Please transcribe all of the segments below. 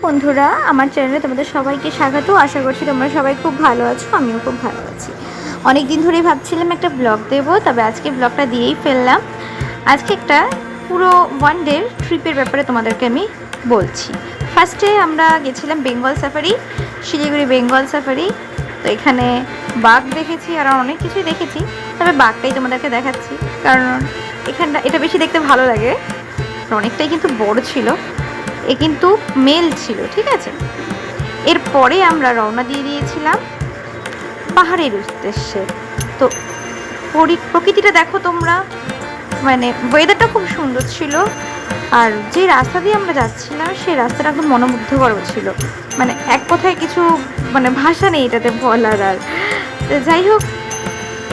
বন্ধুরা, আমার চ্যানেলে তোমাদের সবাইকে স্বাগত। আশা করছি তোমরা সবাই খুব ভালো আছো, আমিও খুব ভালো আছি। অনেক দিন ধরেই ভাবছিলাম একটা ব্লগ দেবো, তবে আজকে ব্লগটা দিয়েই ফেললাম। আজকে একটা পুরো ওয়ান ডের ট্রিপের ব্যাপারে তোমাদেরকে আমি বলছি। ফার্স্টে আমরা গেছিলাম বেঙ্গল সাফারি, শিলিগুড়ি বেঙ্গল সাফারি। তো এখানে বাঘ দেখেছি আর অনেক কিছুই দেখেছি, তবে বাঘটাই তোমাদেরকে দেখাচ্ছি কারণ এটা বেশি দেখতে ভালো লাগে। অনেকটাই কিন্তু বড় ছিল, এ কিন্তু মেল ছিল, ঠিক আছে। এরপরে আমরা রওনা দিয়ে দিয়েছিলাম পাহাড়ের উদ্দেশ্যে। তো প্রকৃতিটা দেখো তোমরা, মানে ওয়েদারটা খুব সুন্দর ছিল। আর যে রাস্তা দিয়ে আমরা যাচ্ছিলাম সেই রাস্তাটা খুব মনোমুগ্ধকর ছিল, মানে এক কথায় কিছু মানে ভাষা নেই এটাতে বলার। আর যাই হোক,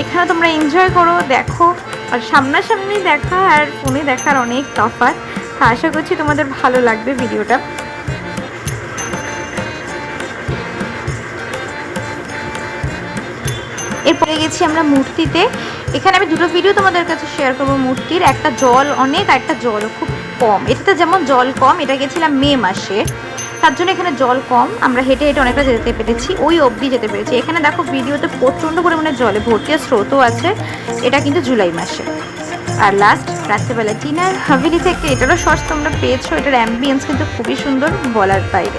এখানে তোমরা এনজয় করো, দেখো। আর সামনাসামনি দেখা আর ফোনে দেখার অনেক তফাৎ। আশা করছি তোমাদের ভালো লাগবে ভিডিওটা। এরপরে গেছি আমরা মূর্তিতে। এখানে আমি দুটো ভিডিও তোমাদের কাছে শেয়ার করবো মূর্তির। একটা জল অনেক আর একটা জল খুব কম। এটাতে যেমন জল কম, এটা গেছিলাম মে মাসে, তার জন্য এখানে জল কম। আমরা হেঁটে হেঁটে অনেকটা যেতে পেরেছি, ওই অবধি যেতে পেরেছি। এখানে দেখো ভিডিওতে প্রচণ্ড পরিমাণে জলে ভর্তি আর স্রোতও আছে। এটা কিন্তু জুলাই মাসে। আর লাস্ট রাত্রেবেলা ডিনার হাভেলি থেকে। এটারও শর্টস তোমরা পেয়েছো। এটার অ্যাম্বিয়েন্স কিন্তু খুবই সুন্দর, বলার বাইরে।